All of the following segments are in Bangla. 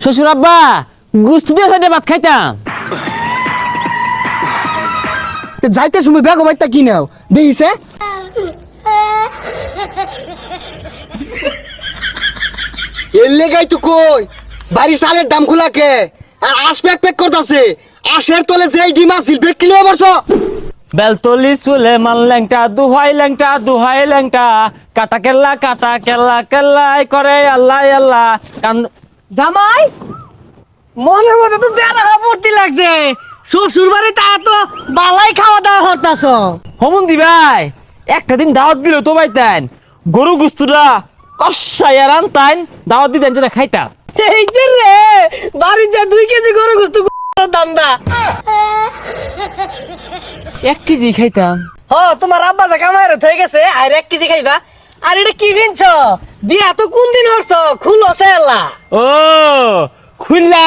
শ্বশুর আব্বা গুস্তু দিয়ে সাইডে ভাত খাইতাম। যাইতে সময় ব্যাগ বাইতা কি নাও দেখিছে এর লেগাই তো কই বাড়ি চালের দাম খোলাকে আর আশ প্যাক প্যাক করতেছে। আশের তলে যেই ডিম আছিল বেগ কিলো বর্ষ বেলতলি চুলে মান ল্যাংটা দুহাই ল্যাংটা কাটা কেল্লাই করে আল্লাহ আল্লাহ কান। জামাই মনে মনে তো বেড়া ভর্তি লাগছে। শ্বশুর বাড়ি তা তো বালাই খাওয়া দাওয়া হতাছ। হমন্দি ভাই একটা দিন দাওয়াত দিল তো ভাইতেন গরু গুস্তুটা কষাইয়া রান্তাইন দাওয়াত দিতেন যেটা খাইতাম। এই যে রে বাড়ির যা 2 কেজি গরু গোস্ত দান্দা 1 কেজি খাইতাম। তোমার আব্বা যা কামাই হয়ে গেছে আর 1 কেজি খাইবা। আর এটা কি কিনছ? বিয়া তো কোন দিন হচ্ছ? খুলো সেলা ও খুললা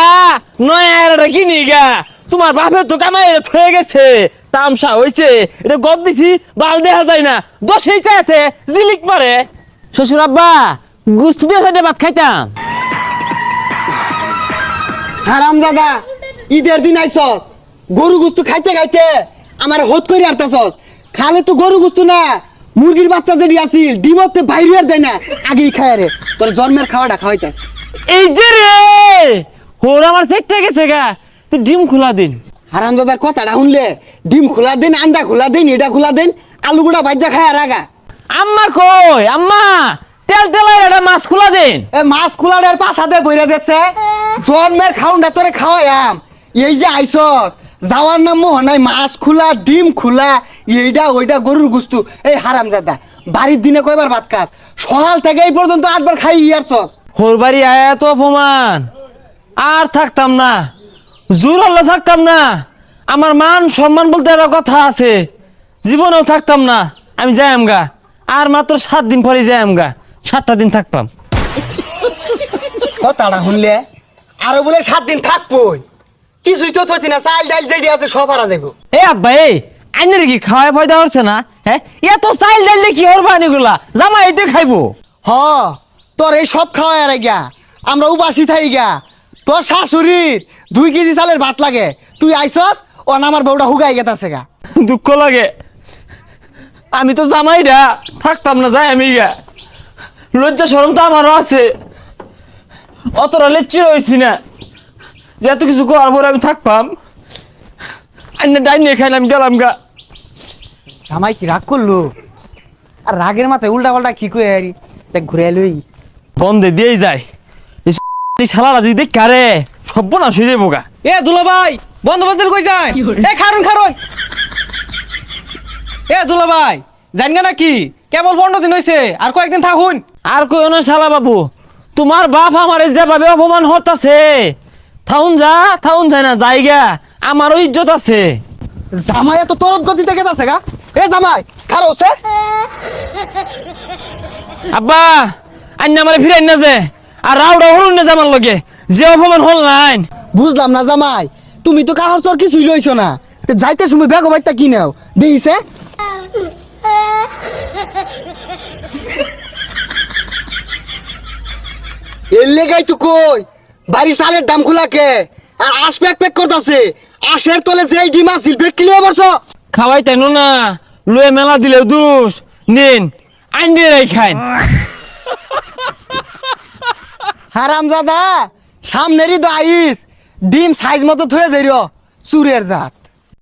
নয়া কিনি গা তোমার বাপের তো কামাই হয়ে গেছে তামসা হয়েছে এটা গদ দিছি বাল দেখা যায় না 10 চাইতে জিলিক মারে। শ্বশুর আব্বা গুস্তু দিয়ে সাইডে ভাত খাইতাম। হারামজাদা ঈদের দিন আইছস গরু গুস্তু খাইতে খাইতে আমার হত করে আরতাছস। খালে তো গরু গুস্তু না মুরগির বাচ্চা যেটি আছিল ডিমতে বাইরে দেয় না আগেই খায় রে তোর জন্মের খাওয়াটা খাওয়াইতাস। এই যে রে হোর আমার চেকতে গেছে গা তুই ডিম খোলা দিন। হারামজাদার কথাটা শুনলে ডিম খোলা দেন আন্ডা খোলা দেন এটা খোলা দেন আলু গুড়া ভাজা খায় রাগা। আম্মা কই আম্মা তেল তেলাই একটা মাছ খোলা দিন। এ মাছ খোলাডের পাছাতে বইরা দিচ্ছে জন্মের খাউনটা তোরে খাওয়াইয়াম। এই যে আইছস যাওয়ার নাম মোহ নাই মাছ খোলা ডিম খোলা এইটা ওইটা গরুর গুস্তু। এই হারামজাদা বাড়ির দিনে কয়বার ভাত খাস? সকাল থেকে এই পর্যন্ত 8 বার খাই ইয়ারছস। হোর বাড়ি আয়া তো অপমান আর থাকতাম না জোর হল্লা থাকতাম না। আমার মান সম্মান বলতে একটা কথা আছে জীবনেও থাকতাম না। আমি যাই আমগা আর মাত্র 7 দিন পরে যাই আমগা 7টা দিন থাকতাম। কথাটা শুনলে আরো বলে 7 দিন থাকবই কিছুই তো থইতি না চাল ডাল যেটি আছে সব হারা যাইব। এ আব্বা এই আইনের কি খাওয়াই ফায়দা হচ্ছে না? হ্যাঁ এত চাইল ডাইলে কি হরবা এগুলা জামা এতে খাইবো। হ তোর এই সব খাওয়াই আর গা আমরা উপাসি থাই গা। তোর শাশুড়ির 2 কেজি চালের ভাত লাগে তুই আইছস ও আমার বউটা হুগাই গেতাছে গা। দুঃখ লাগে আমি তো জামাইরা থাকতাম না যাই আমি গা লজ্জা শরম তো আমারও আছে অতটা লেচ্চির হয়েছি না যে এত কিছু করার পরে আমি থাকতাম। আইনে ডাইনে খাইলাম গেলাম গা। জামাই কি রাগ করলো? আর রাগের মাথায় উল্টা পাল্টা কি কই আরি যাক ঘুরে এলই বন্ধে দিয়েই যায় এই শালারা যদি দেখ কারে সর্বনাশ হয়ে যাবো গা। এ দুলা ভাই বন্ধ বন্ধ কই যায়? এ খারুন এ দুলা ভাই জানগা নাকি কেবল 15 দিন হইছে আর কয়েকদিন থাকুন। আর কই না শালা বাবু তোমার বাপ আমার যেভাবে অপমান হতাছে থাউন যায় না জায়গা আমারও ইজ্জত আছে। জামাই এত তরত গতিতে গেতাছে গা। এ জামাই খারো সে আব্বা আন্না আমারে ফিরাই না যে আর রাউডা হলুন না জামার লগে যে অপমান হল নাই। বুঝলাম না জামাই তুমি তো কাহর চর কিছুই লইছো না যাইতে সময় ব্যাগ বাইতা কি নাও দেখিছে এর লেগাই তো কই বাড়ি চালের দাম খোলাকে আর আশ প্যাক প্যাক করতেছে। আশের তলে যেই ডিম আছিল বেগ কিলো বর্ষ খাওয়াই তাই না লয়ে মেলা দিলেও দুষ নিন আইন দিয়ে রাই খাইন। হারামজাদা সামনেরই তো আইস ডিম সাইজ মতো থয়ে যাইর চুরের জাত।